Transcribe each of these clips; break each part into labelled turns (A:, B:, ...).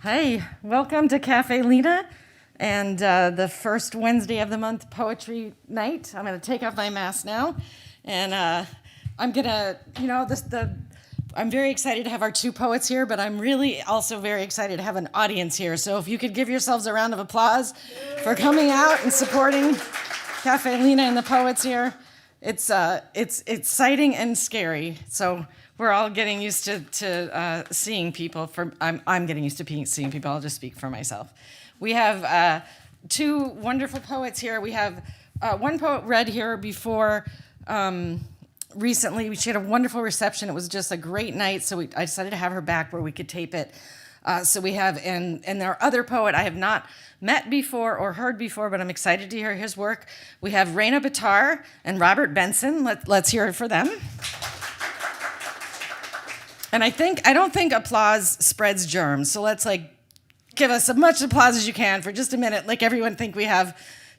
A: Hi, welcome to Cafe Lena and the first Wednesday of the month poetry night. I'm going to take off my mask now, and I'm going to, I'm very excited to have our two poets here, but I'm really also very excited to have an audience here. So if you could give yourselves a round of applause for coming out and supporting Cafe Lena and the poets here. It's exciting and scary. So we're all getting used to seeing people. I'm getting used to seeing people. I'll just speak for myself. We have two wonderful poets here. We have one poet read here before recently. She had a wonderful reception. It was just a great night, so I decided to have her back where we could tape it. So we have, and our other poet I have not met before or heard before, but I'm excited to hear his work. We have Rayna Batar and Robert Benson. Let's hear it for them. And I don't think applause spreads germs, so let's give us as much applause as you can for just a minute. Like everyone think we have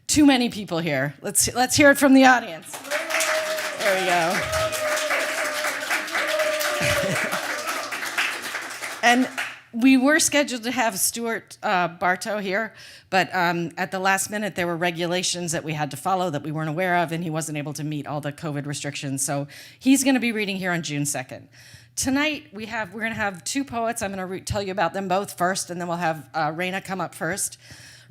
A: too many people here. Let's hear it from the audience. There we go. And we were scheduled to have Stuart Bartow here, but at the last minute there were regulations that we had to follow that we weren't aware of, and he wasn't able to meet all the COVID restrictions. So he's going to be reading here on June 2nd. Tonight we're going to have two poets. I'm going to tell you about them both first, and then we'll have Rayna come up first.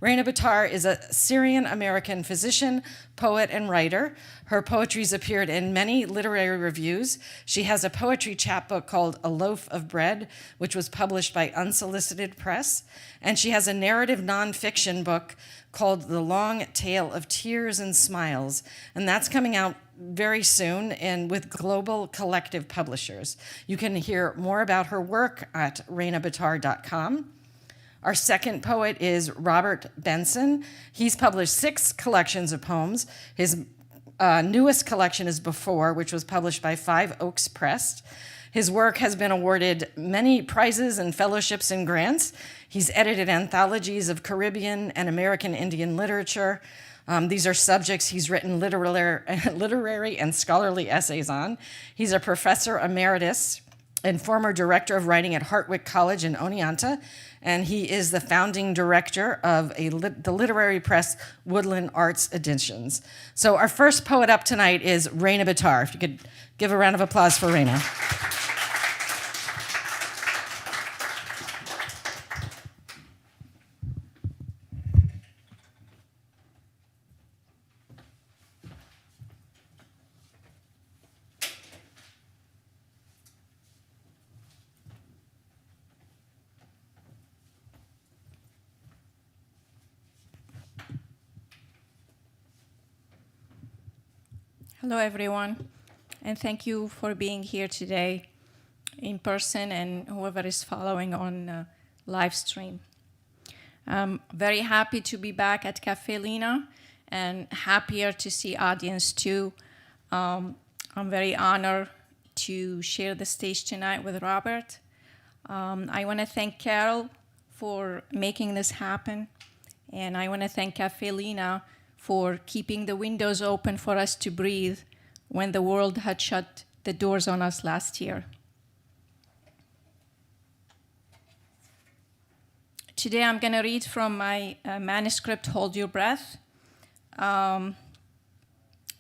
A: Rayna Batar is a Syrian-American physician, poet, and writer. Her poetry's appeared in many literary reviews. She has a poetry chapbook called A Loaf of Bread, which was published by Unsolicited Press. And she has a narrative nonfiction book called The Long Tale of Tears and Smiles. And that's coming out very soon and with Global Collective Publishers. You can hear more about her work at raynabatar.com. Our second poet is Robert Benson. He's published 6 collections of poems. His newest collection is Before, which was published by Five Oaks Press. His work has been awarded many prizes and fellowships and grants. He's edited anthologies of Caribbean and American Indian literature. These are subjects he's written literary and scholarly essays on. He's a Professor Emeritus and former Director of Writing at Hartwick College in Oneonta, and he is the founding director of the literary press Woodland Arts Editions. So our first poet up tonight is Rayna Batar. If you could give a round of applause for Rayna.
B: Hello, everyone, and thank you for being here today in person and whoever is following on live stream. I'm very happy to be back at Cafe Lena and happier to see audience too. I'm very honored to share the stage tonight with Robert. I want to thank Carol for making this happen, and I want to thank Cafe Lena for keeping the windows open for us to breathe when the world had shut the doors on us last year. Today I'm going to read from my manuscript, Hold Your Breath.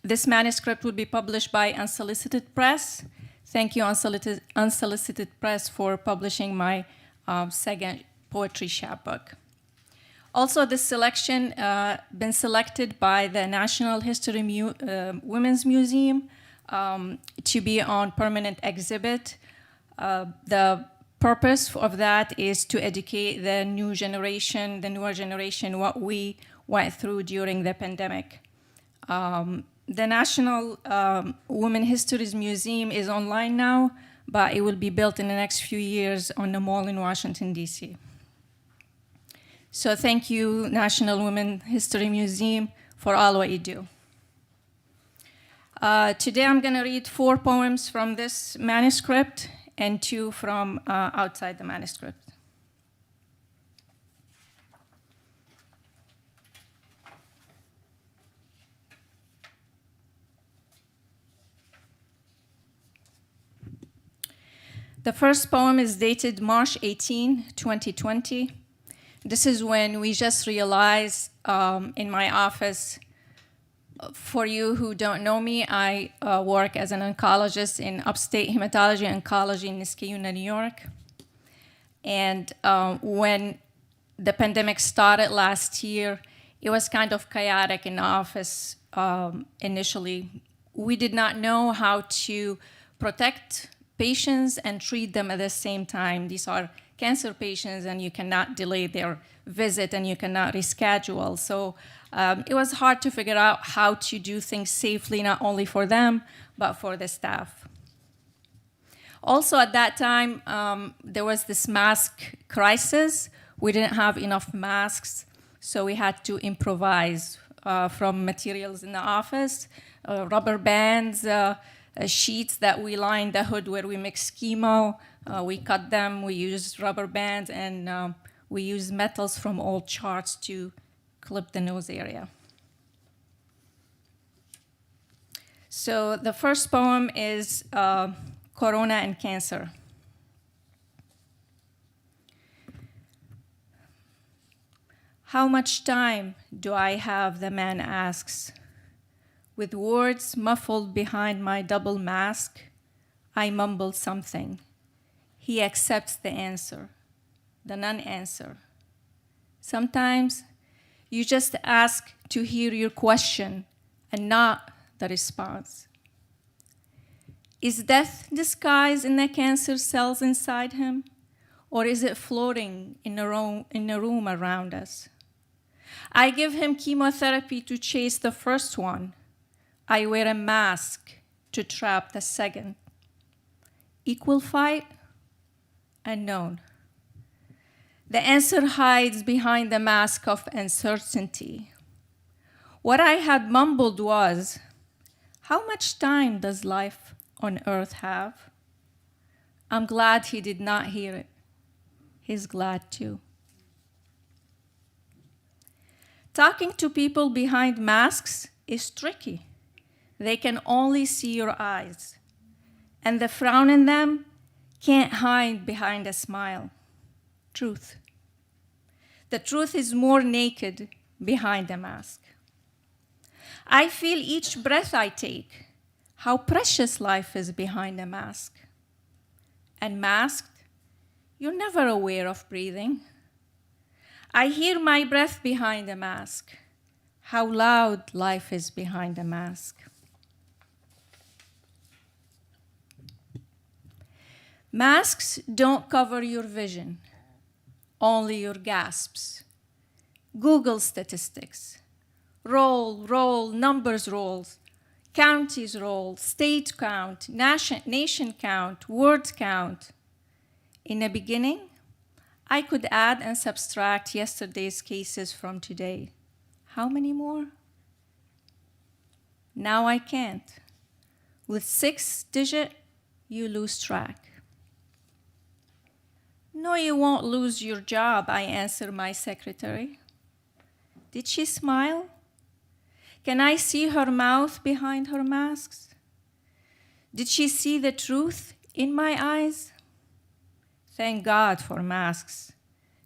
B: This manuscript will be published by Unsolicited Press. Thank you, Unsolicited Press, for publishing my second poetry chapbook. Also, this selection been selected by the National History Women's Museum to be on permanent exhibit. The purpose of that is to educate the newer generation, what we went through during the pandemic. The National Women Histories Museum is online now, but it will be built in the next few years on the mall in Washington, D.C. So thank you, National Women History Museum, for all what you do. Today I'm going to read 4 poems from this manuscript and 2 from outside the manuscript. The first poem is dated March 18, 2020. This is when we just realized in my office, for you who don't know me, I work as an oncologist in upstate hematology oncology in Niskayuna, New York. And when the pandemic started last year, it was kind of chaotic in the office initially. We did not know how to protect patients and treat them at the same time. These are cancer patients, and you cannot delay their visit, and you cannot reschedule. So it was hard to figure out how to do things safely, not only for them, but for the staff. Also at that time, there was this mask crisis. We didn't have enough masks, so we had to improvise from materials in the office, rubber bands, sheets that we lined the hood where we mix chemo. We cut them, we used rubber bands, and we used metals from old charts to clip the nose area. So the first poem is Corona and Cancer. How much time do I have, the man asks. With words muffled behind my double mask, I mumble something. He accepts the answer, the non-answer. Sometimes you just ask to hear your question and not the response. Is death disguised in the cancer cells inside him, or is it floating in a room around us? I give him chemotherapy to chase the first one. I wear a mask to trap the second. Equal fight? Unknown. The answer hides behind the mask of uncertainty. What I had mumbled was, how much time does life on earth have? I'm glad he did not hear it. He's glad too. Talking to people behind masks is tricky. They can only see your eyes, and the frown in them can't hide behind a smile. Truth. The truth is more naked behind the mask. I feel each breath I take, how precious life is behind a mask. And masked, you're never aware of breathing. I hear my breath behind a mask, how loud life is behind a mask. Masks don't cover your vision, only your gasps. Google statistics. Roll, numbers rolls. Counties roll, state count, nation count, word count. In the beginning, I could add and subtract yesterday's cases from today. How many more? Now I can't. With 6 digits, you lose track. No, you won't lose your job, I answer my secretary. Did she smile? Can I see her mouth behind her masks? Did she see the truth in my eyes? Thank God for masks.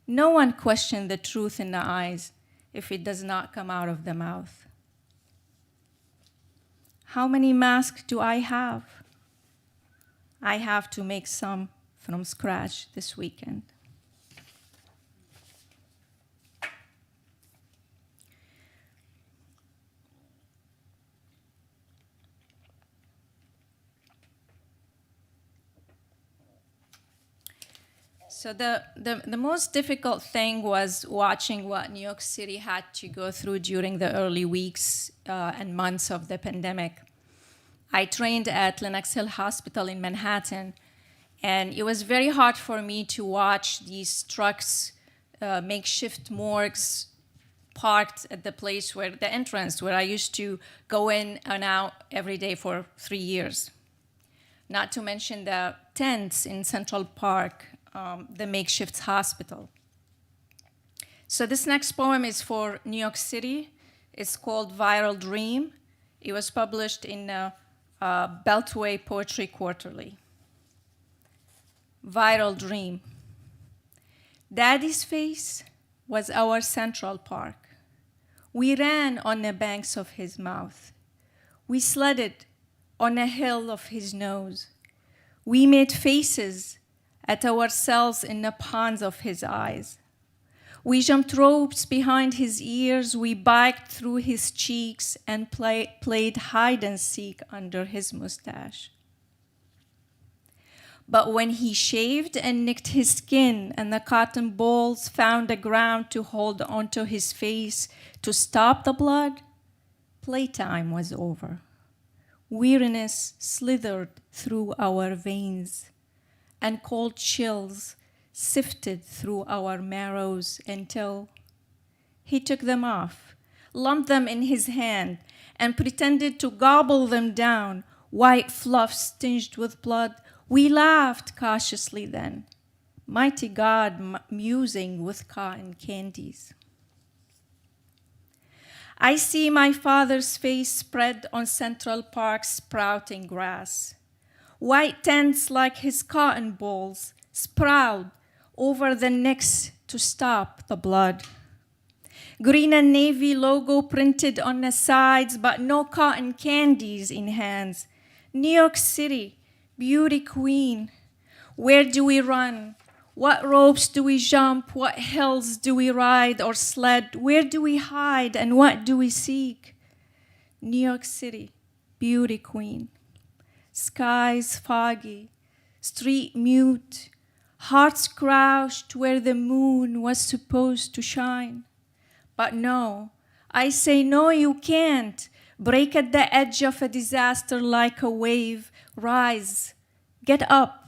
B: No one questions the truth in the eyes if it does not come out of the mouth. How many masks do I have? I have to make some from scratch this weekend. So the most difficult thing was watching what New York City had to go through during the early weeks and months of the pandemic. I trained at Lenox Hill Hospital in Manhattan, and it was very hard for me to watch these trucks, makeshift morgues, parked at the place where the entrance, where I used to go in and out every day for 3 years. Not to mention the tents in Central Park, the makeshift hospital. So this next poem is for New York City. It's called Viral Dream. It was published in Beltway Poetry Quarterly. Viral Dream. Daddy's face was our Central Park. We ran on the banks of his mouth. We sledded on a hill of his nose. We made faces at ourselves in the ponds of his eyes. We jumped ropes behind his ears. We biked through his cheeks and played hide and seek under his mustache. But when he shaved and nicked his skin and the cotton balls found the ground to hold onto his face to stop the blood, playtime was over. Weariness slithered through our veins, and cold chills sifted through our marrows until he took them off, lumped them in his hand, and pretended to gobble them down, white fluffs tinged with blood. We laughed cautiously then, mighty God musing with cotton candies. I see my father's face spread on Central Park's sprouting grass. White tents like his cotton balls sprout over the necks to stop the blood. Green and navy logo printed on the sides, but no cotton candies in hands. New York City, beauty queen, where do we run? What ropes do we jump? What hills do we ride or sled? Where do we hide and what do we seek? New York City, beauty queen. Skies foggy, street mute, hearts crouched where the moon was supposed to shine. But no, I say no, you can't. Break at the edge of a disaster like a wave. Rise, get up.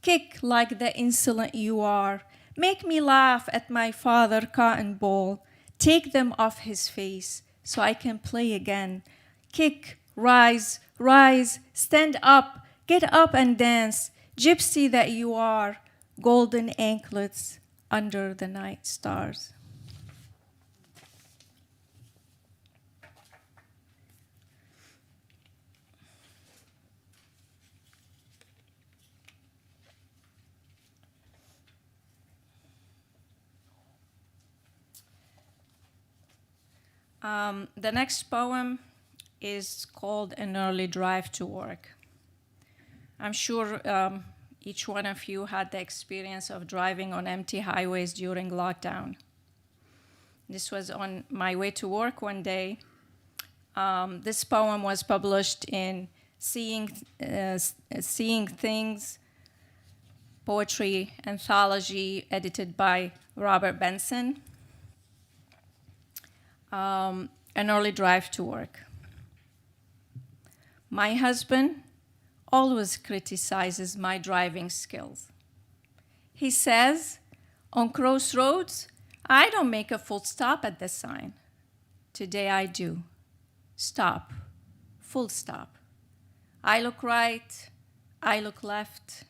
B: Kick like the insolent you are. Make me laugh at my father cotton ball. Take them off his face so I can play again. Kick, rise, rise, stand up, get up and dance. Gypsy that you are, golden anklets under the night stars. The next poem is called An Early Drive to Work. I'm sure each one of you had the experience of driving on empty highways during lockdown. This was on my way to work one day. This poem was published in Seeing Things, poetry anthology edited by Robert Benson. An early drive to work. My husband always criticizes my driving skills. He says, on crossroads, I don't make a full stop at the sign. Today I do. Stop. Full stop. I look right, I look left.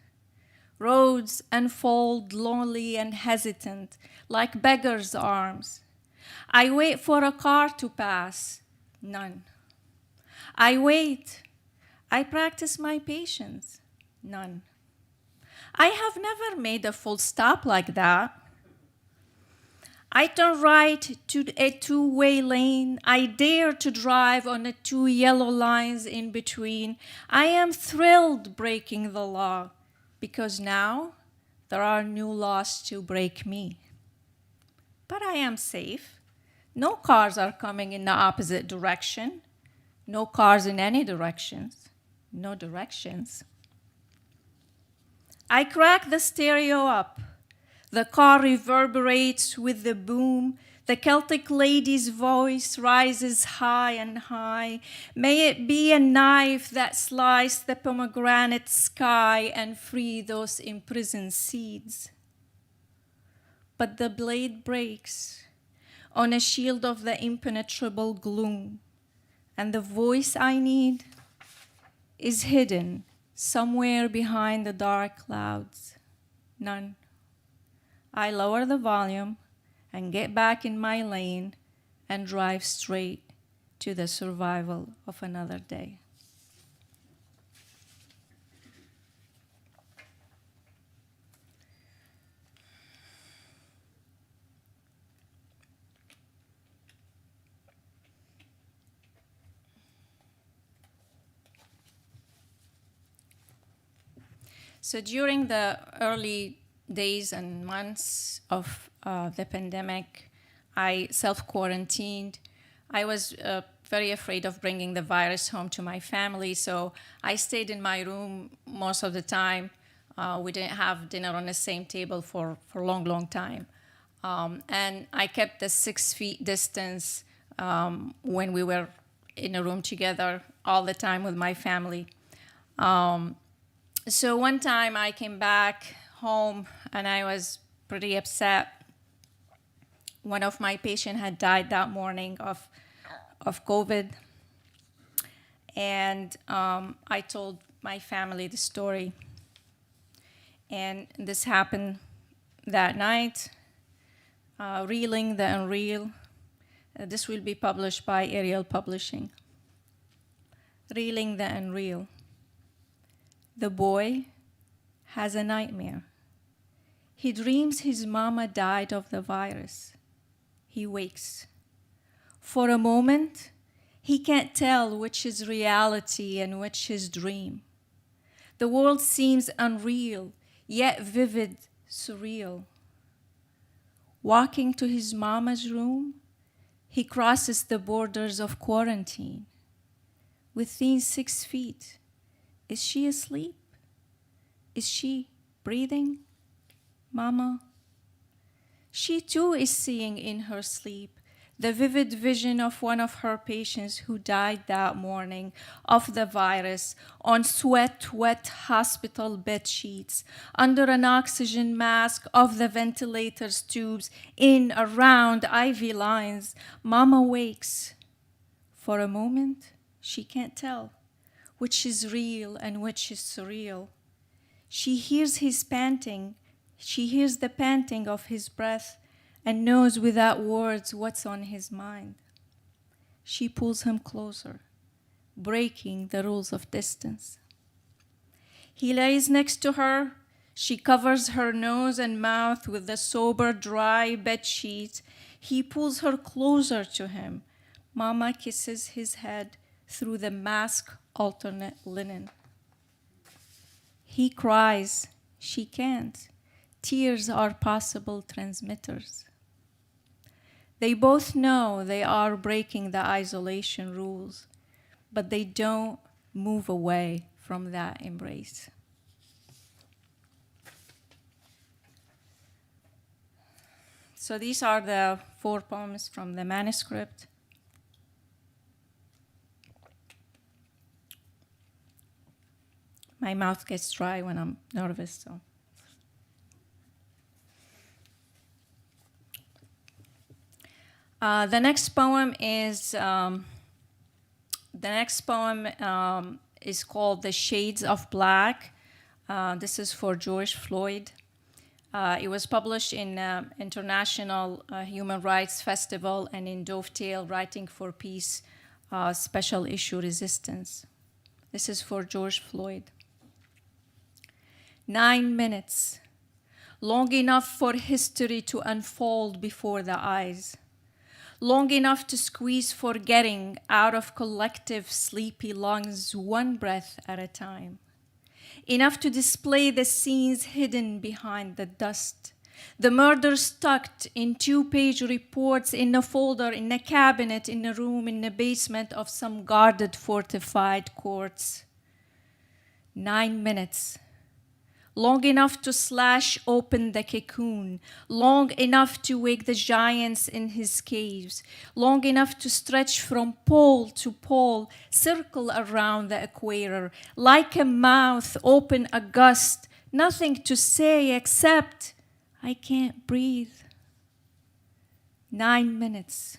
B: Roads unfold lonely and hesitant, like beggars' arms. I wait for a car to pass. None. I wait. I practice my patience. None. I have never made a full stop like that. I turn right to a two-way lane. I dare to drive on the two yellow lines in between. I am thrilled breaking the law because now there are new laws to break me. But I am safe. No cars are coming in the opposite direction. No cars in any directions. No directions. I crack the stereo up. The car reverberates with the boom. The Celtic lady's voice rises high and high. May it be a knife that slice the pomegranate sky and free those imprisoned seeds. But the blade breaks on a shield of the impenetrable gloom, and the voice I need is hidden somewhere behind the dark clouds. None. I lower the volume and get back in my lane and drive straight to the survival of another day. So during the early days and months of the pandemic, I self-quarantined. I was very afraid of bringing the virus home to my family, so I stayed in my room most of the time. We didn't have dinner on the same table for a long, long time. And I kept the 6 feet distance when we were in a room together all the time with my family. So one time I came back home and I was pretty upset. One of my patients had died that morning of COVID. And I told my family the story. And this happened that night, Reeling the Unreal. This will be published by Ariel Publishing. Reeling the Unreal. The boy has a nightmare. He dreams his mama died of the virus. He wakes. For a moment, he can't tell which is reality and which is dream. The world seems unreal, yet vivid, surreal. Walking to his mama's room, he crosses the borders of quarantine. Within 6 feet, is she asleep? Is she breathing? Mama? She too is seeing in her sleep the vivid vision of one of her patients who died that morning of the virus on sweat, wet hospital bed sheets, under an oxygen mask of the ventilator's tubes, in, around IV lines. Mama wakes. For a moment, she can't tell which is real and which is surreal. She hears his panting. She hears the panting of his breath and knows without words what's on his mind. She pulls him closer, breaking the rules of distance. He lays next to her. She covers her nose and mouth with the sober, dry bed sheet. He pulls her closer to him. Mama kisses his head through the mask alternate linen. He cries. She can't. Tears are possible transmitters. They both know they are breaking the isolation rules, but they don't move away from that embrace. So these are the 4 poems from the manuscript. My mouth gets dry when I'm nervous, so. The next poem is called "The Shades of Black." This is for George Floyd. It was published in International Human Rights Festival and in Dovetail Writing for Peace Special Issue Resistance. This is for George Floyd. 9 minutes, long enough for history to unfold before the eyes. Long enough to squeeze forgetting out of collective sleepy lungs, one breath at a time. Enough to display the scenes hidden behind the dust. The murders tucked in 2-page reports in a folder, in a cabinet, in a room, in the basement of some guarded, fortified courts. 9 minutes. Long enough to slash open the cocoon, long enough to wake the giants in his caves, long enough to stretch from pole to pole, circle around the equator, like a mouth open august, nothing to say except, I can't breathe. 9 minutes.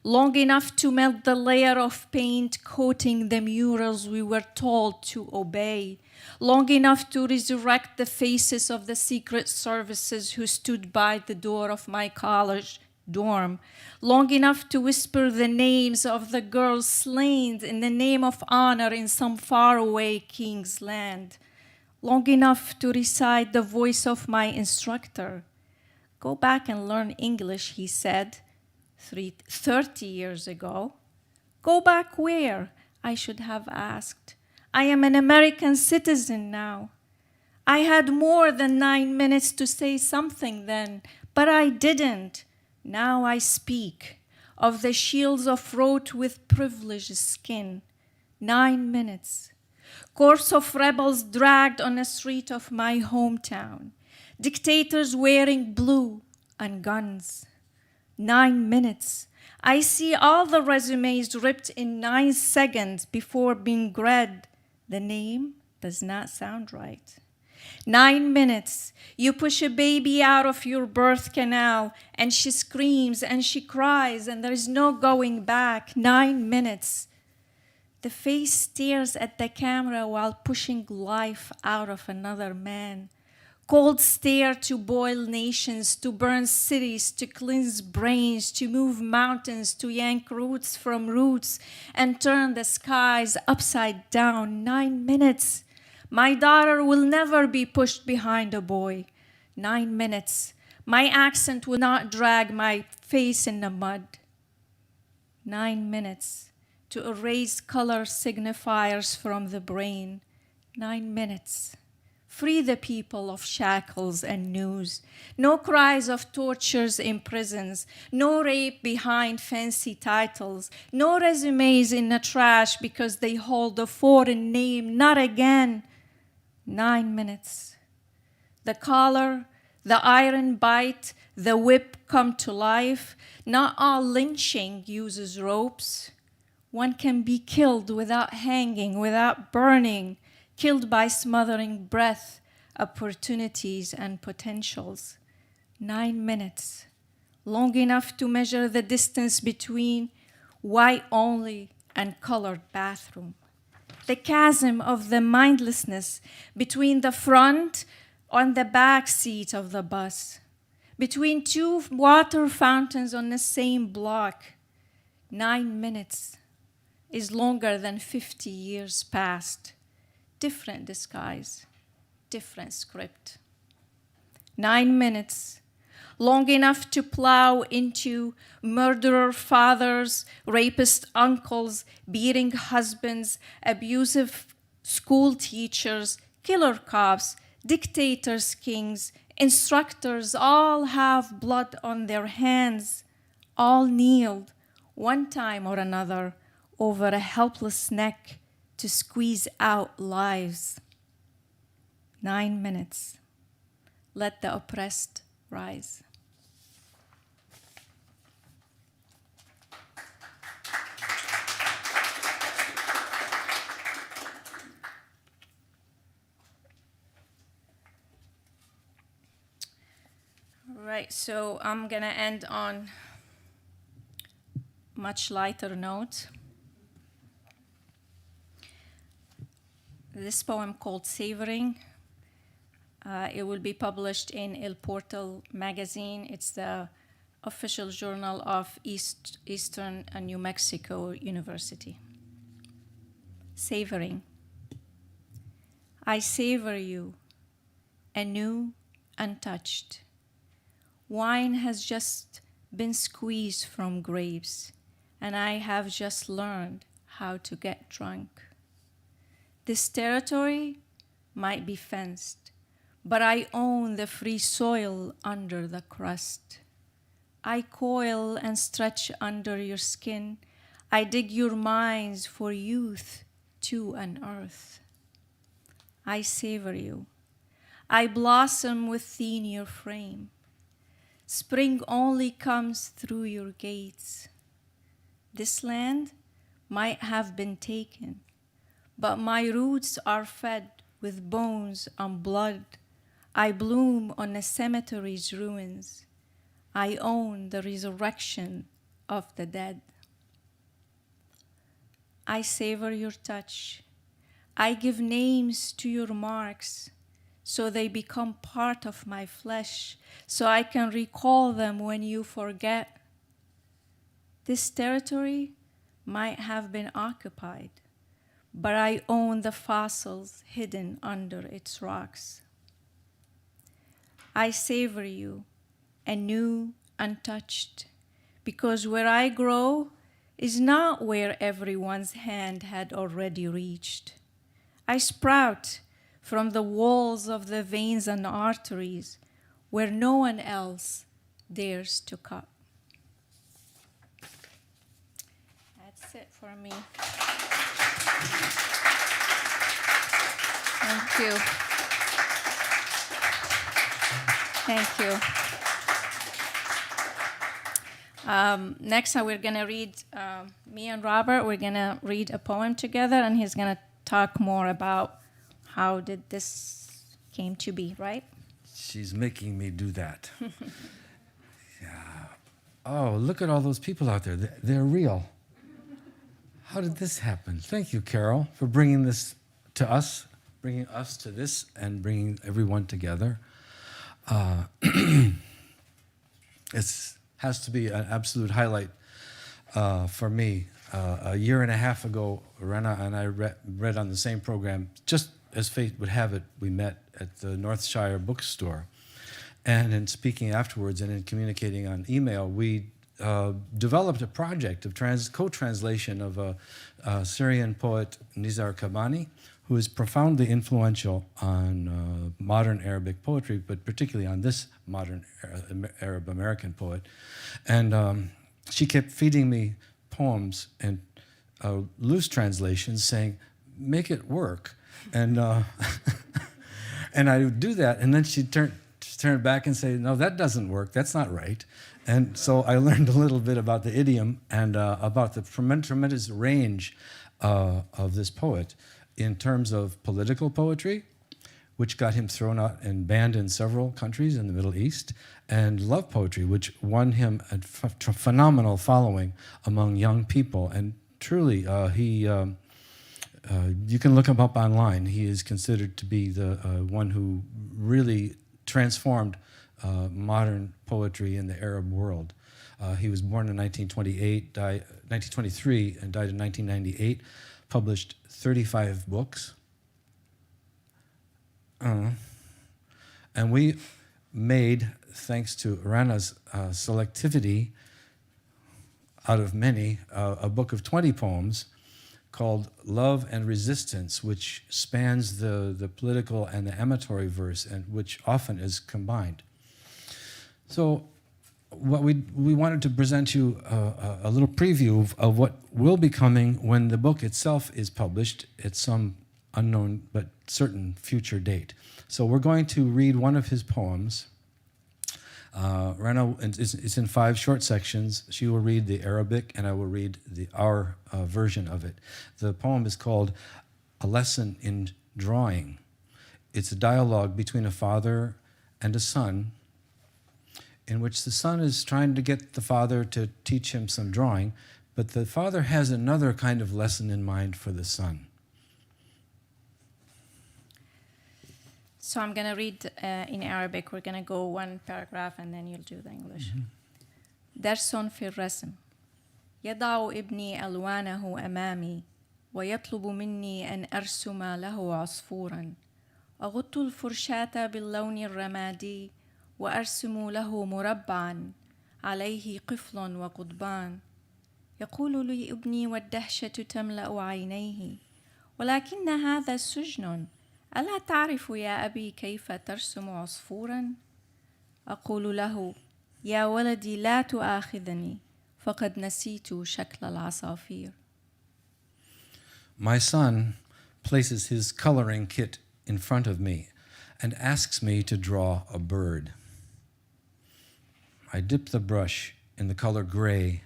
B: Long enough to melt the layer of paint coating the murals we were told to obey. Long enough to resurrect the faces of the secret services who stood by the door of my college dorm. Long enough to whisper the names of the girls slain in the name of honor in some faraway king's land. Long enough to recite the voice of my instructor. Go back and learn English, he said, 30 years ago. Go back where? I should have asked. I am an American citizen now. I had more than 9 minutes to say something then, but I didn't. Now I speak of the shields of wrought with privileged skin. 9 minutes. Corpse of rebels dragged on a street of my hometown. Dictators wearing blue and guns. 9 minutes. I see all the resumes ripped in 9 seconds before being read. The name does not sound right. 9 minutes. You push a baby out of your birth canal and she screams and she cries and there is no going back. 9 minutes. The face stares at the camera while pushing life out of another man. Cold stare to boil nations, to burn cities, to cleanse brains, to move mountains, to yank roots from roots and turn the skies upside down. 9 minutes. My daughter will never be pushed behind a boy. 9 minutes. My accent will not drag my face in the mud. 9 minutes. To erase color signifiers from the brain. 9 minutes. Free the people of shackles and news. No cries of tortures in prisons. No rape behind fancy titles. No resumes in the trash because they hold a foreign name. Not again. 9 minutes. The collar, the iron bite, the whip come to life. Not all lynching uses ropes. One can be killed without hanging, without burning, killed by smothering breath, opportunities and potentials. 9 minutes, long enough to measure the distance between white only and colored bathroom. The chasm of the mindlessness between the front and the back seat of the bus, between two water fountains on the same block. 9 minutes is longer than 50 years past. Different disguise, different script. 9 minutes, long enough to plow into murderer fathers, rapist uncles, beating husbands, abusive school teachers, killer cops, dictators, kings, instructors, all have blood on their hands, all kneeled one time or another over a helpless neck to squeeze out lives. 9 minutes. Let the oppressed rise. All right, so I'm gonna end on much lighter note. This poem called Savoring. It will be published in El Portal magazine. It's the official journal of Eastern New Mexico University. Savoring. I savor you, anew, untouched. Wine has just been squeezed from grapes, and I have just learned how to get drunk. This territory might be fenced, but I own the free soil under the crust. I coil and stretch under your skin. I dig your minds for youth to unearth. I savor you. I blossom within your frame. Spring only comes through your gates. This land might have been taken, but my roots are fed with bones and blood. I bloom on a cemetery's ruins. I own the resurrection of the dead. I savor your touch. I give names to your marks, so they become part of my flesh, so I can recall them when you forget. This territory might have been occupied, but I own the fossils hidden under its rocks. I savor you, anew, untouched, because where I grow is not where everyone's hand had already reached. I sprout from the walls of the veins and arteries where no one else dares to cut. That's it for me. Thank you. Thank you. Next, we're going to read, me and Robert, we're going to read a poem together, and he's going to talk more about how did this came to be, right?
C: She's making me do that. Yeah. Oh, look at all those people out there. They're real. How did this happen? Thank you, Carol, for bringing this to us, bringing us to this, and bringing everyone together. It has to be an absolute highlight for me. A year and a half ago, Rana and I read on the same program. Just as fate would have it, we met at the Northshire bookstore. And in speaking afterwards and in communicating on email, we developed a project of co-translation of a Syrian poet, Nizar Kabani, who is profoundly influential on modern Arabic poetry, but particularly on this modern Arab American poet. And she kept feeding me poems and loose translations, saying, make it work. And and I would do that, and then she'd turn back and say, no, that doesn't work, that's not right. And so I learned a little bit about the idiom and about the tremendous range of this poet in terms of political poetry, which got him thrown out and banned in several countries in the Middle East, and love poetry, which won him a phenomenal following among young people. And truly, you can look him up online. He is considered to be the one who really transformed modern poetry in the Arab world. He was born in 1923 and died in 1998, published 35 books. And we made, thanks to Rana's selectivity out of many, a book of 20 poems called Love and Resistance, which spans the political and the amatory verse, and which often is combined. So what we wanted to present you a little preview of what will be coming when the book itself is published at some unknown but certain future date. So we're going to read one of his poems. Rana is in 5 short sections. She will read the Arabic, and I will read our version of it. The poem is called A Lesson in Drawing. It's a dialogue between a father and a son, in which the son is trying to get the father to teach him some drawing, but the father has another kind of lesson in mind for the son.
B: So I'm going to read in Arabic. We're going to go one paragraph and then you'll do the English. درس في الرسم. يضع ابني ألوانه أمامي ويطلب مني أن أرسم له عصفورا. أغط الفرشاة باللون الرمادي وأرسم له مربعا عليه قفل وقضبان. يقول لي ابني والدهشة تملأ عينيه ولكن هذا سجن. ألا تعرف يا أبي كيف ترسم عصفورا؟ أقول له يا ولدي لا تؤاخذني فقد نسيت شكل العصافير.
C: My son places his coloring kit in front of me and asks me to draw a bird. I dip the brush in the color gray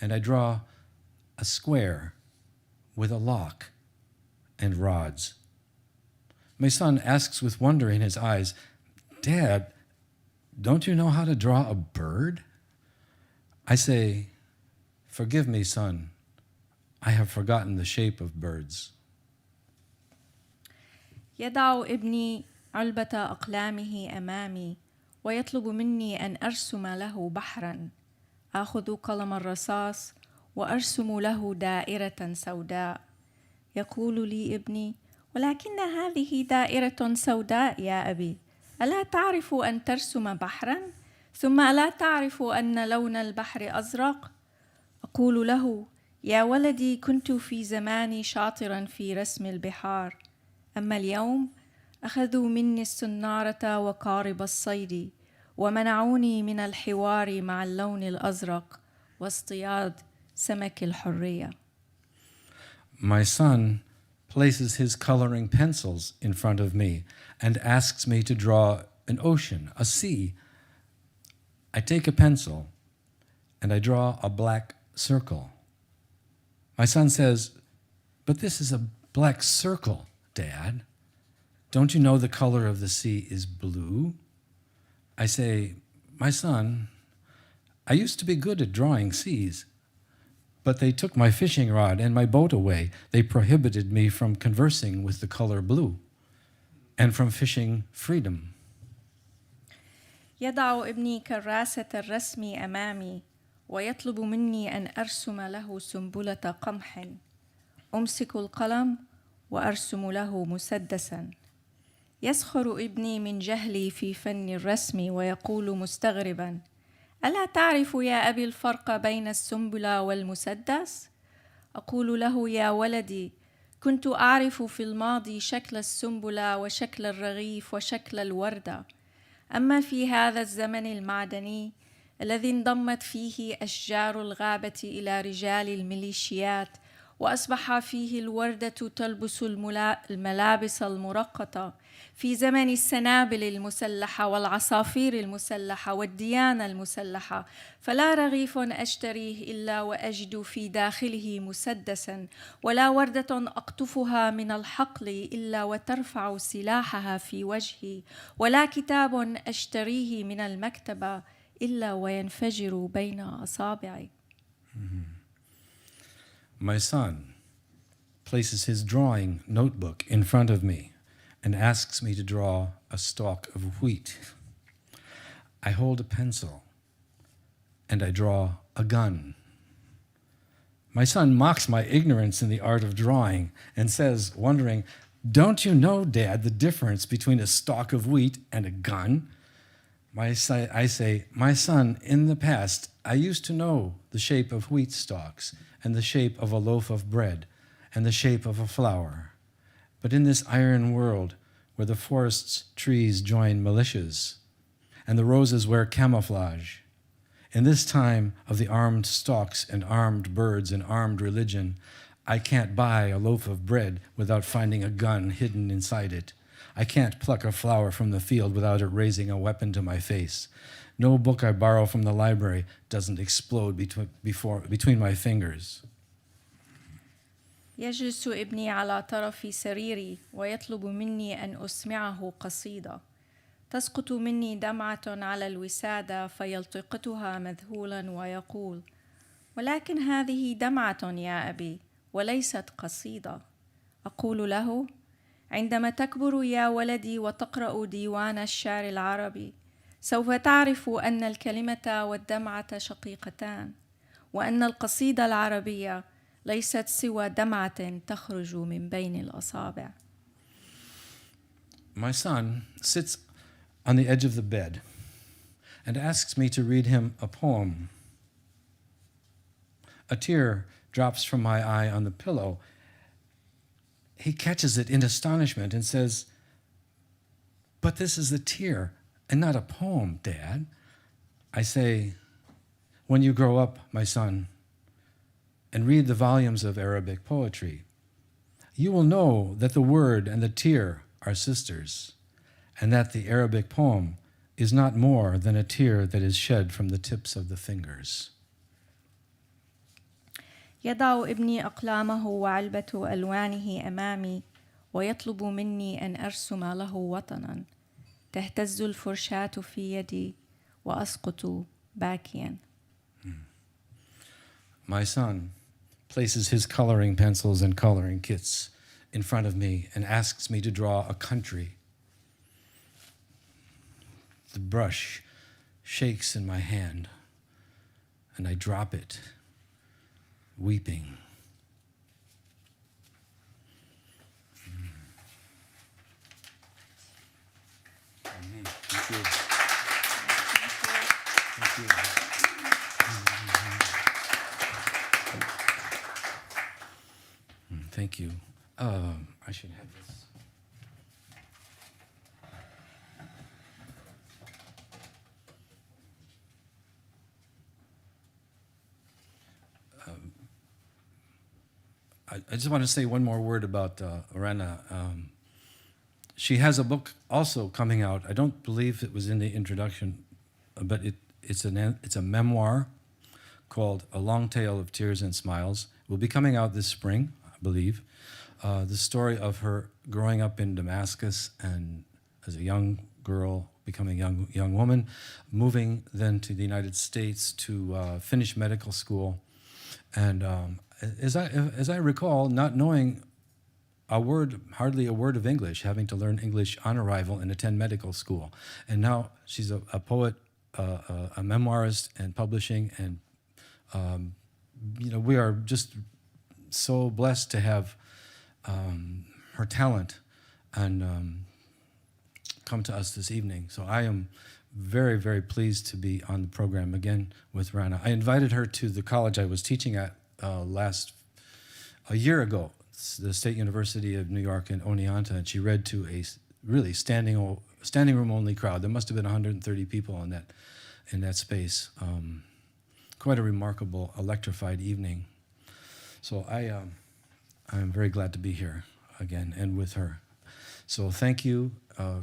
C: and I draw a square with a lock and rods. My son asks with wonder in his eyes, Dad, don't you know how to draw a bird? I say, forgive me, son. I have forgotten the shape of birds.
B: يضع ابني علبة أقلامه أمامي ويطلب مني أن أرسم له بحرا. آخذ قلم الرصاص وأرسم له دائرة سوداء. يقول لي ابني ولكن هذه دائرة سوداء يا أبي. ألا تعرف أن ترسم بحرا؟ ثم ألا تعرف أن لون البحر أزرق؟ أقول له يا ولدي كنت في زماني شاطرا في رسم البحار. أما اليوم أخذوا مني السنارة وقارب الصيد ومنعوني من الحوار مع اللون الأزرق واصطياد سمك الحرية.
C: My son places his coloring pencils in front of me and asks me to draw an ocean, a sea. I take a pencil and I draw a black circle. My son says, "But this is a black circle, Dad. Don't you know the color of the sea is blue?" I say, "My son, I used to be good at drawing seas, but they took my fishing rod and my boat away. They prohibited me from conversing with the color blue and from fishing freedom."
B: يضع ابني كراسة الرسم أمامي ويطلب مني أن أرسم له سنبلة قمح. أمسك القلم وأرسم له مسدسا. يسخر ابني من جهلي في فن الرسم ويقول مستغربا: ألا تعرف يا أبي الفرق بين السنبلة والمسدس؟ أقول له: يا ولدي، كنت أعرف في الماضي شكل السنبلة وشكل الرغيف وشكل الوردة، أما في هذا الزمن المعدني الذي انضمت فيه أشجار الغابة إلى رجال الميليشيات وأصبح فيه الوردة تلبس الملابس المرقطة، في زمن السنابل المسلحة والعصافير المسلحة والديانة المسلحة، فلا رغيف أشتريه إلا وأجد في داخله مسدسا، ولا وردة أقطفها من الحقل إلا وترفع سلاحها في وجهي، ولا كتاب أشتريه من المكتبة إلا وينفجر بين أصابعي.
C: My son places his drawing notebook in front of me and asks me to draw a stalk of wheat. I hold a pencil and I draw a gun. My son mocks my ignorance in the art of drawing and says, wondering, "Don't you know, Dad, the difference between a stalk of wheat and a gun?" I say, "My son, in the past, I used to know the shape of wheat stalks and the shape of a loaf of bread and the shape of a flower. But in this iron world, where the forest's trees join militias and the roses wear camouflage, in this time of the armed stalks and armed birds and armed religion, I can't buy a loaf of bread without finding a gun hidden inside it. I can't pluck a flower from the field without it raising a weapon to my face. No book I borrow from the library doesn't explode between my fingers."
B: يجلس ابني على طرف سريري ويطلب مني أن أسمعه قصيدة. تسقط مني دمعة على الوسادة فيلتقطها مذهولا ويقول: "ولكن هذه دمعة يا أبي وليست قصيدة." أقول له: "عندما تكبر يا ولدي وتقرأ ديوان الشعر العربي سوف تعرف أن الكلمة والدمعة شقيقتان، وأن القصيدة العربية ليست سوى دمعة تخرج من بين الأصابع."
C: My son sits on the edge of the bed and asks me to read him a poem. A tear drops from my eye on the pillow. He catches it in astonishment and says, "But this is a tear and not a poem, Dad." I say, "When you grow up, my son, and read the volumes of Arabic poetry, you will know that the word and the tear are sisters, and that the Arabic poem is not more than a tear that is shed from the tips of the fingers."
B: يضع ابني أقلامه وعلبة ألوانه أمامي ويطلب مني أن أرسم له وطنا. تهتز الفرشاة في يدي وأسقط باكيا.
C: My son places his coloring pencils and coloring kits in front of me and asks me to draw a country. The brush shakes in my hand and I drop it, weeping. Thank you. Thank you. Thank you. I should have this. I just want to say one more word about Rana. She has a book also coming out. I don't believe it was in the introduction, but it's a memoir called A Long Tale of Tears and Smiles. It will be coming out this spring, I believe. The story of her growing up in Damascus and as a young girl, becoming a young woman, moving then to the United States to finish medical school. And as I recall, not knowing hardly a word of English, having to learn English on arrival and attend medical school. And now she's a poet, a memoirist, and publishing. And we are just so blessed to have her talent and come to us this evening. So I am very, very pleased to be on the program again with Rana. I invited her to the college I was teaching at a year ago, the State University of New York in Oneonta, and she read to a really standing room only crowd. There must have been 130 people in that space. Quite a remarkable, electrified evening. So I'm very glad to be here again and with her. So thank you,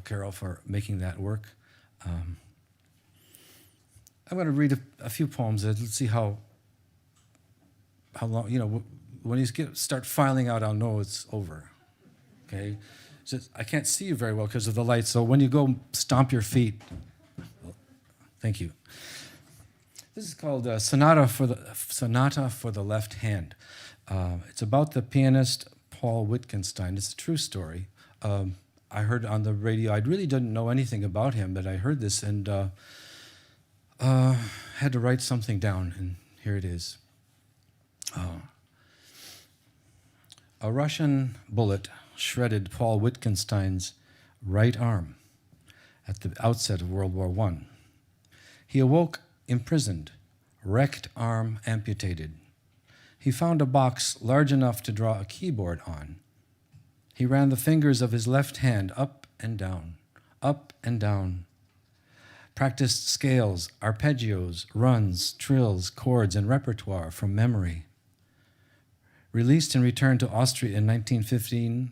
C: Carol, for making that work. I'm going to read a few poems. Let's see how long, when you start filing out, I'll know it's over, okay? I can't see you very well because of the light, so when you go stomp your feet, thank you. This is called Sonata for the Left Hand. It's about the pianist Paul Wittgenstein. It's a true story. I heard on the radio, I really didn't know anything about him, but I heard this and had to write something down, and here it is. A Russian bullet shredded Paul Wittgenstein's right arm at the outset of World War I. He awoke imprisoned, wrecked arm amputated. He found a box large enough to draw a keyboard on. He ran the fingers of his left hand up and down, practiced scales, arpeggios, runs, trills, chords, and repertoire from memory. Released and returned to Austria in 1915,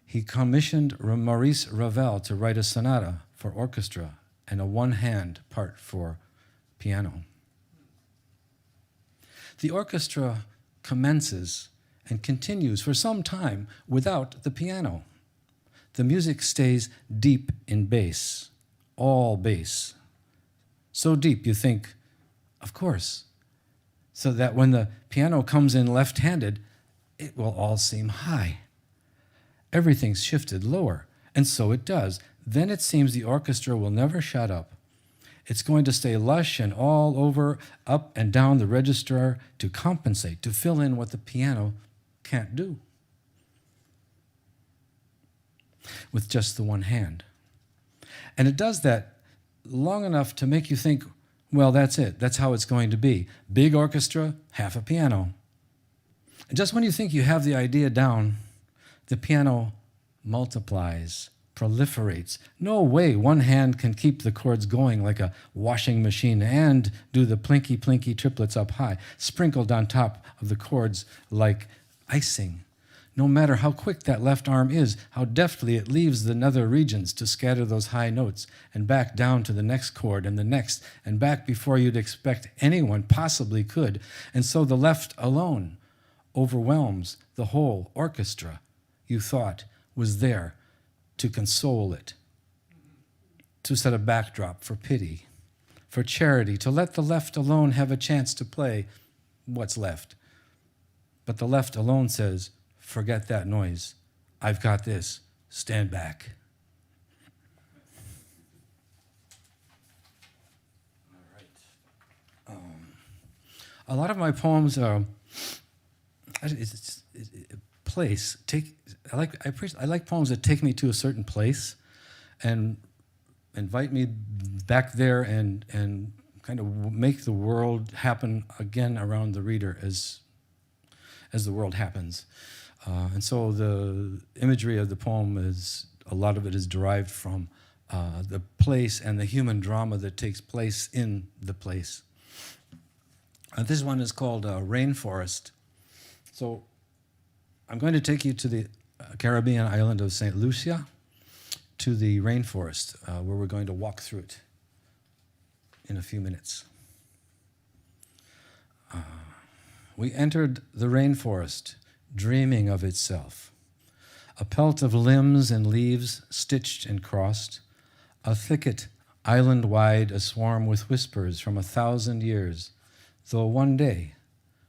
C: he commissioned Maurice Ravel to write a sonata for orchestra and a one-hand part for piano. The orchestra commences and continues for some time without the piano. The music stays deep in bass, all bass. So deep you think, of course, so that when the piano comes in left-handed, it will all seem high. Everything's shifted lower, and so it does. Then it seems the orchestra will never shut up. It's going to stay lush and all over, up and down the register to compensate, to fill in what the piano can't do with just the one hand. And it does that long enough to make you think, well, that's it. That's how it's going to be. Big orchestra, half a piano. And just when you think you have the idea down, the piano multiplies, proliferates. No way one hand can keep the chords going like a washing machine and do the plinky-plinky triplets up high, sprinkled on top of the chords like icing. No matter how quick that left arm is, how deftly it leaves the nether regions to scatter those high notes and back down to the next chord and the next and back before you'd expect anyone possibly could. And so the left alone overwhelms the whole orchestra you thought was there to console it, to set a backdrop for pity, for charity, to let the left alone have a chance to play what's left. But the left alone says, forget that noise. I've got this. Stand back. All right. A lot of my poems are place. I like poems that take me to a certain place and invite me back there and kind of make the world happen again around the reader as the world happens. And so the imagery of the poem a lot of it is derived from the place and the human drama that takes place in the place. This one is called Rainforest. So I'm going to take you to the Caribbean island of St. Lucia, to the rainforest, where we're going to walk through it in a few minutes. We entered the rainforest, dreaming of itself. A pelt of limbs and leaves stitched and crossed, a thicket island-wide aswarm with whispers from 1,000 years, though one day,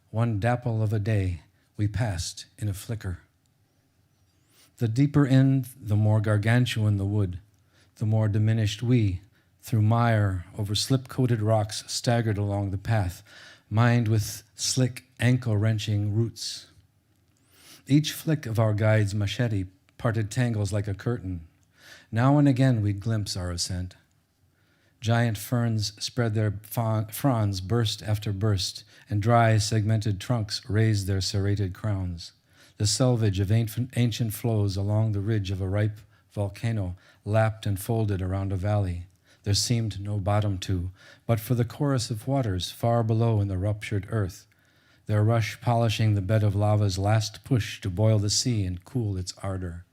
C: one dapple of a day, we passed in a flicker. The deeper in, the more gargantuan the wood, the more diminished we, through mire, over slip-coated rocks, staggered along the path, mined with slick, ankle-wrenching roots. Each flick of our guide's machete parted tangles like a curtain. Now and again we'd glimpse our ascent. Giant ferns spread their fronds burst after burst, and dry, segmented trunks raised their serrated crowns. The selvage of ancient flows along the ridge of a ripe volcano lapped and folded around a valley. There seemed no bottom to, but for the chorus of waters far below in the ruptured earth, their rush polishing the bed of lava's last push to boil the sea and cool its ardor.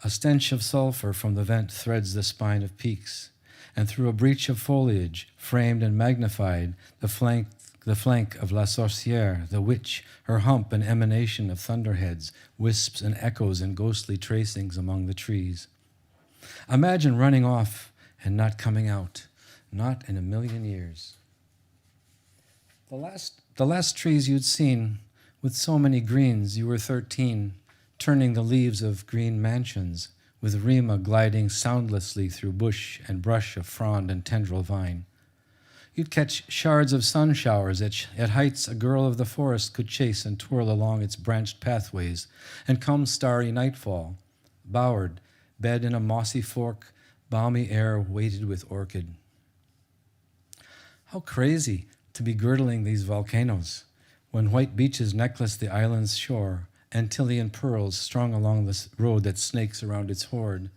C: A stench of sulfur from the vent threads the spine of peaks, and through a breach of foliage, framed and magnified, the flank of La Sorcière, the witch, her hump an emanation of thunderheads, wisps and echoes and ghostly tracings among the trees. Imagine running off and not coming out, not in a million years. The last trees you'd seen, with so many greens, you were 13, turning the leaves of green mansions, with Rima gliding soundlessly through bush and brush of frond and tendril vine. You'd catch shards of sun showers at heights a girl of the forest could chase and twirl along its branched pathways, and come starry nightfall, bowered, bed in a mossy fork, balmy air weighted with orchid. How crazy to be girdling these volcanoes, when white beaches necklace the island's shore, Antillean pearls strung along the road that snakes around its hoard.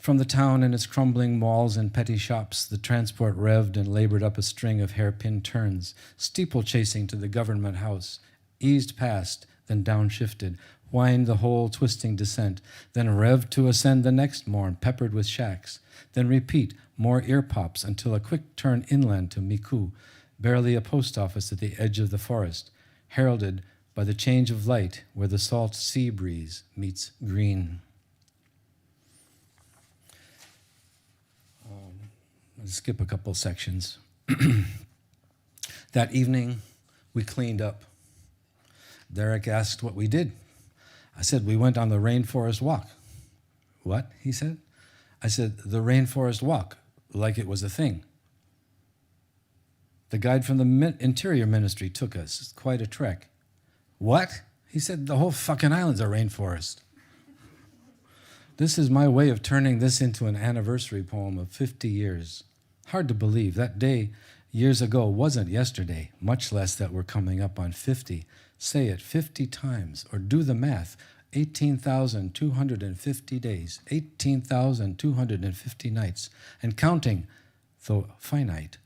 C: From the town and its crumbling malls and petty shops, the transport revved and labored up a string of hairpin turns, steeple-chasing to the government house, eased past, then downshifted, whined the whole twisting descent, then revved to ascend the next morn, peppered with shacks, then repeat, more ear-pops until a quick turn inland to Miku, barely a post office at the edge of the forest, heralded by the change of light where the salt sea breeze meets green. Let's skip a couple sections. That evening, we cleaned up. Derek asked what we did. I said, we went on the rainforest walk. What? He said. I said, the rainforest walk, like it was a thing. The guide from the Interior Ministry took us. It's quite a trek. What? He said, the whole fucking island's a rainforest. This is my way of turning this into an anniversary poem of 50 years. Hard to believe that day years ago wasn't yesterday, much less that we're coming up on 50. Say it 50 times, or do the math. 18,250 days, 18,250 nights, and counting, though finite.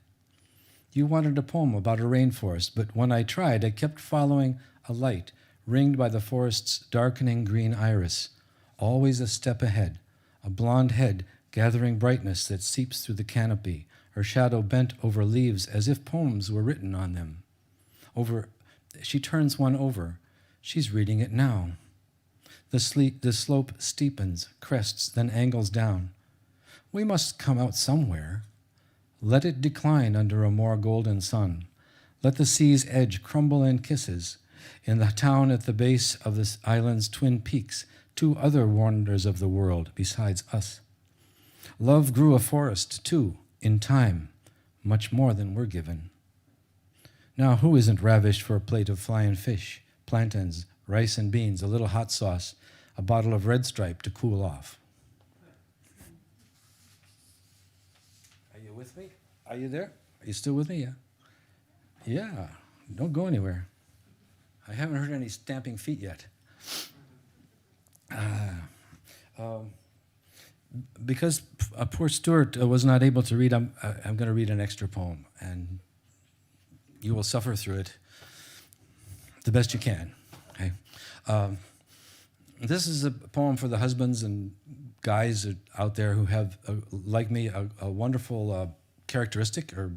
C: You wanted a poem about a rainforest, but when I tried, I kept following a light, ringed by the forest's darkening green iris, always a step ahead, a blonde head gathering brightness that seeps through the canopy, her shadow bent over leaves as if poems were written on them. She turns one over. She's reading it now. The slope steepens, crests, then angles down. We must come out somewhere. Let it decline under a more golden sun. Let the sea's edge crumble in kisses. In the town at the base of this island's twin peaks, 2 other wonders of the world besides us. Love grew a forest, too, in time, much more than we're given. Now, who isn't ravished for a plate of flying fish, plantains, rice and beans, a little hot sauce, a bottle of Red Stripe to cool off? Are you with me? Are you there? Are you still with me? Yeah. Yeah. Don't go anywhere. I haven't heard any stamping feet yet. Because poor Stuart was not able to read, I'm going to read an extra poem, and you will suffer through it the best you can. Okay. This is a poem for the husbands and guys out there who have, like me, a wonderful characteristic or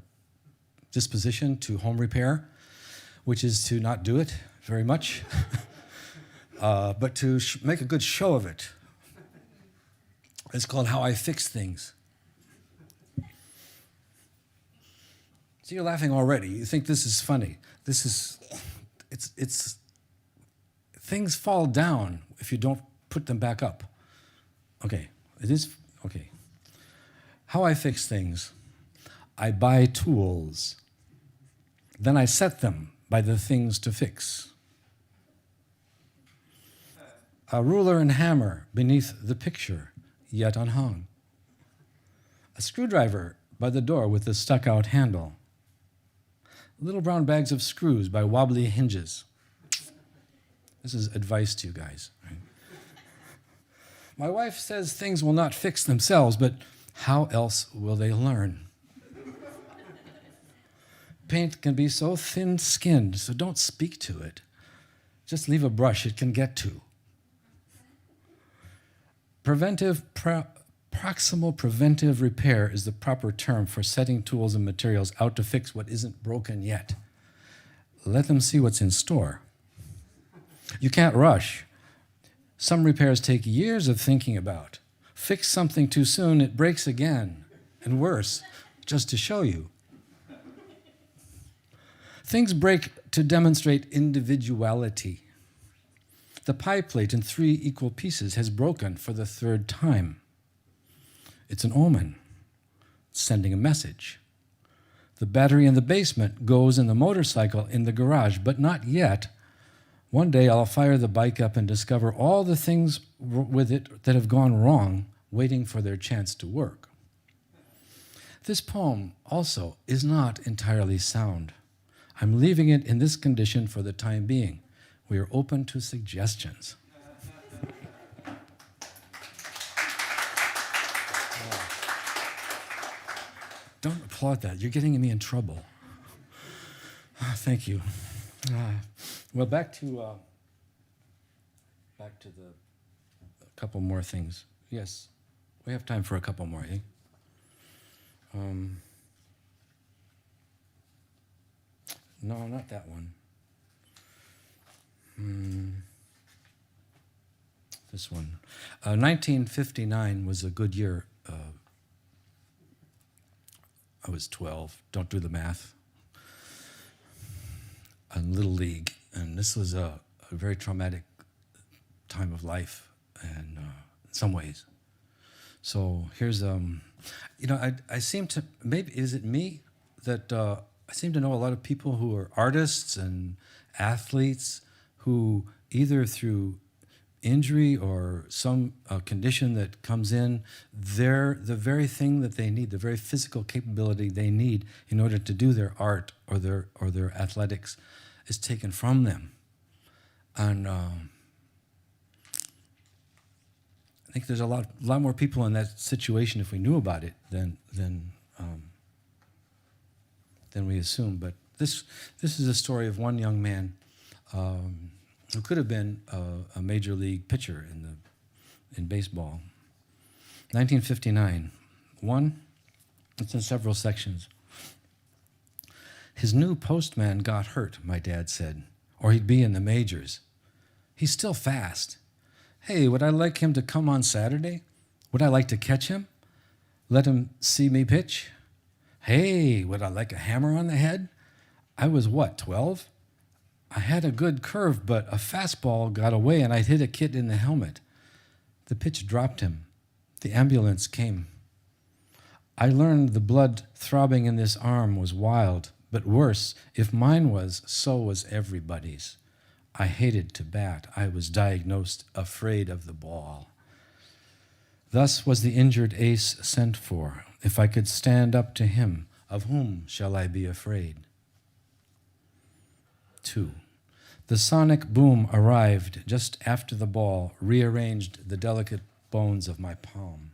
C: disposition to home repair, which is to not do it very much, but to make a good show of it. It's called How I Fix Things. So you're laughing already. You think this is funny. It's things fall down if you don't put them back up. Okay, it is, okay. How I fix things. I buy tools. Then I set them by the things to fix. A ruler and hammer beneath the picture, yet unhung. A screwdriver by the door with the stuck-out handle. Little brown bags of screws by wobbly hinges. This is advice to you guys. Right? My wife says things will not fix themselves, but how else will they learn? Paint can be so thin-skinned, so don't speak to it. Just leave a brush it can get to. Proximal preventive repair is the proper term for setting tools and materials out to fix what isn't broken yet. Let them see what's in store. You can't rush. Some repairs take years of thinking about. Fix something too soon, it breaks again, and worse, just to show you. Things break to demonstrate individuality. The pie plate in 3 equal pieces has broken for the 3rd time. It's an omen, sending a message. The battery in the basement goes in the motorcycle in the garage, but not yet. One day I'll fire the bike up and discover all the things with it that have gone wrong, waiting for their chance to work. This poem also is not entirely sound. I'm leaving it in this condition for the time being. We are open to suggestions. Don't applaud that. You're getting me in trouble. Thank you. Well, back to the a couple more things. Yes, we have time for a couple more. No, not that one. This one. 1959 was a good year. I was 12. Don't do the math. In Little League. And this was a very traumatic time of life and in some ways. So here's, I seem to, maybe, is it me that I seem to know a lot of people who are artists and athletes who either through injury or some condition that comes in, they're the very thing that they need, the very physical capability they need in order to do their art or their athletics is taken from them. And I think there's a lot more people in that situation if we knew about it than we assume. But this is a story of one young man who could have been a major league pitcher in baseball. 1959. One, it's in several sections. His new postman got hurt, my dad said, or he'd be in the majors. He's still fast. Hey, would I like him to come on Saturday? Would I like to catch him? Let him see me pitch? Hey, would I like a hammer on the head? I was what, 12? I had a good curve, but a fastball got away and I hit a kid in the helmet. The pitch dropped him. The ambulance came. I learned the blood throbbing in this arm was wild, but worse, if mine was, so was everybody's. I hated to bat. I was diagnosed afraid of the ball. Thus was the injured ace sent for. If I could stand up to him, of whom shall I be afraid? 2. The sonic boom arrived just after the ball rearranged the delicate bones of my palm.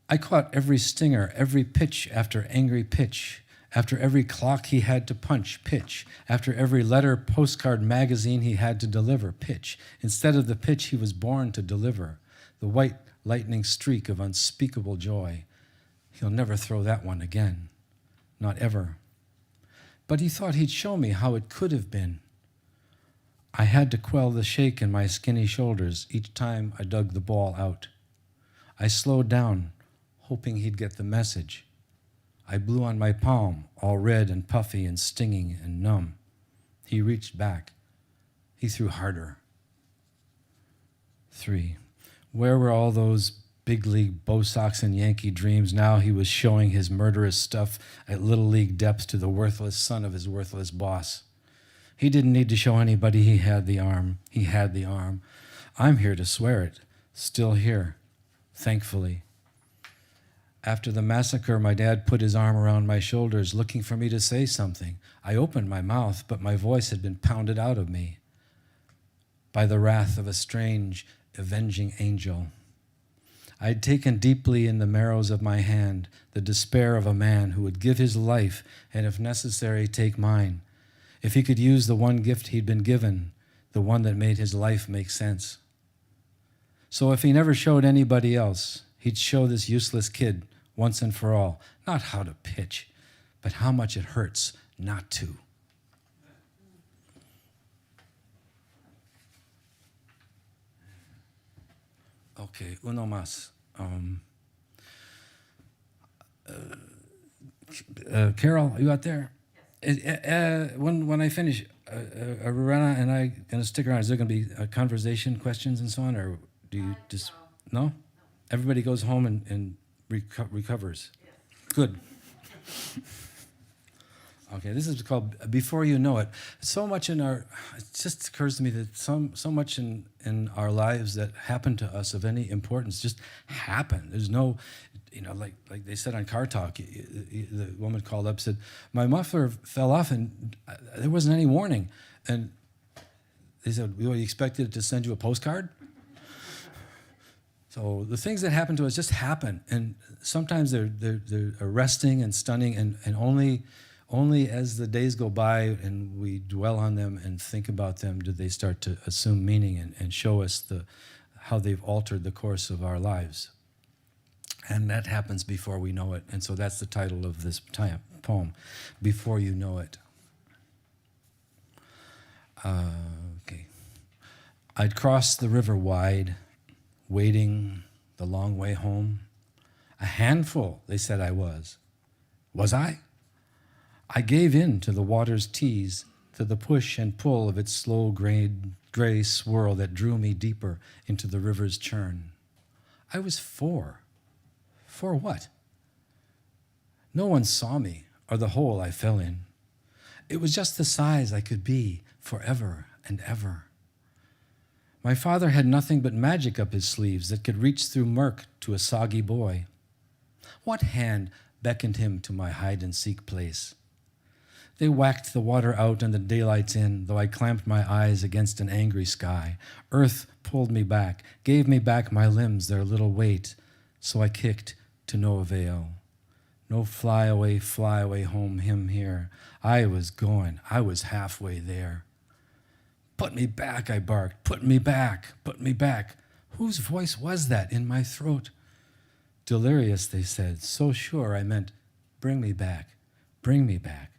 C: I caught every stinger, every pitch after angry pitch, After every clock he had to punch, pitch. After every letter, postcard, magazine he had to deliver, pitch. Instead of the pitch he was born to deliver, the white lightning streak of unspeakable joy. He'll never throw that one again, not ever. But he thought he'd show me how it could have been. I had to quell the shake in my skinny shoulders each time I dug the ball out. I slowed down, hoping he'd get the message. I blew on my palm, all red and puffy and stinging and numb. He reached back. He threw harder. 3. Where were all those big league Bo Sox and Yankee dreams? Now he was showing his murderous stuff at little league depth to the worthless son of his worthless boss. He didn't need to show anybody he had the arm. He had the arm. I'm here to swear it. Still here, thankfully. After the massacre, my dad put his arm around my shoulders, looking for me to say something. I opened my mouth, but my voice had been pounded out of me by the wrath of a strange, avenging angel. I had taken deeply in the marrows of my hand the despair of a man who would give his life and, if necessary, take mine, if he could use the one gift he'd been given, the one that made his life make sense. So if he never showed anybody else, he'd show this useless kid, once and for all, not how to pitch, but how much it hurts not to. Okay, uno más. Carol, are you out there? Yes. When I finish, Rana and I going to stick around. Is there going to be a conversation, questions, and so on, or do you just no? Everybody goes home and recovers. Yes. Good. Okay, this is called Before You Know It. So much in our, it just occurs to me that so much in our lives that happen to us of any importance just happen. There's no, like they said on Car Talk, the woman called up and said, my muffler fell off and there wasn't any warning. And they said, well, you expected it to send you a postcard? So the things that happen to us just happen. And sometimes they're arresting and stunning and only as the days go by and we dwell on them and think about them do they start to assume meaning and show us how they've altered the course of our lives. And that happens before we know it. And so that's the title of this poem, Before You Know It. Okay. I'd crossed the river wide, wading the long way home. A handful, they said I was. Was I? I gave in to the water's tease, to the push and pull of its slow gray swirl that drew me deeper into the river's churn. I was 4. For what? No one saw me or the hole I fell in. It was just the size I could be forever and ever. My father had nothing but magic up his sleeves that could reach through murk to a soggy boy. What hand beckoned him to my hide-and-seek place? They whacked the water out and the daylights in, though I clamped my eyes against an angry sky. Earth pulled me back, gave me back my limbs their little weight, so I kicked to no avail. No fly away home him here. I was going, I was halfway there. Put me back, I barked, put me back, put me back. Whose voice was that in my throat? Delirious, they said, so sure I meant, bring me back, bring me back.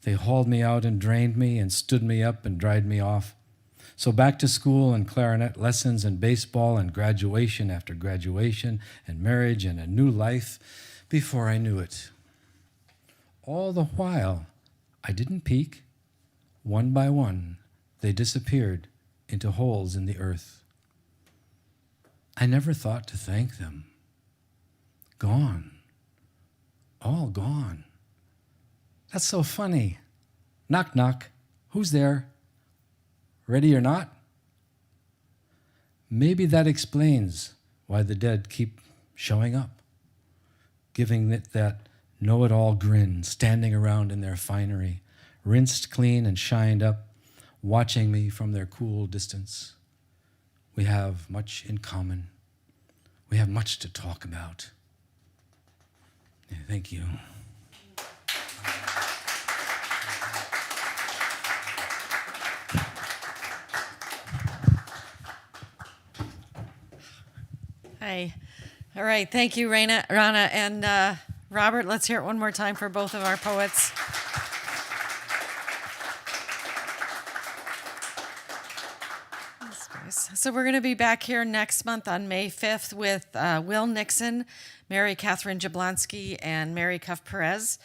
C: They hauled me out and drained me and stood me up and dried me off. So back to school and clarinet lessons and baseball and graduation after graduation and marriage and a new life before I knew it. All the while, I didn't peek. One by one, they disappeared into holes in the earth. I never thought to thank them. Gone. All gone. That's so funny. Knock, knock. Who's there? Ready or not? Maybe that explains why the dead keep showing up, giving it that know-it-all grin, standing around in their finery, rinsed clean and shined up, watching me from their cool distance. We have much in common. We have much to talk about. Yeah, thank you.
A: Hi. All right. Thank you, Rana, and Robert. Let's hear it one more time for both of our poets. That's nice. So we're going to be back here next month on May 5th with Will Nixon, Mary Catherine Jablonski, and Mary Cuff Perez.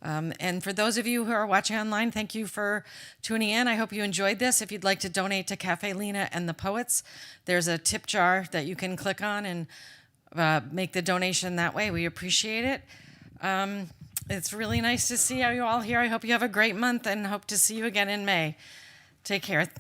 A: And for those of you who are watching online, thank you for tuning in. I hope you enjoyed this. If you'd like to donate to Cafe Lena and the Poets, there's a tip jar that you can click on and make the donation that way. We appreciate it. It's really nice to see you all here. I hope you have a great month and hope to see you again in May. Take care.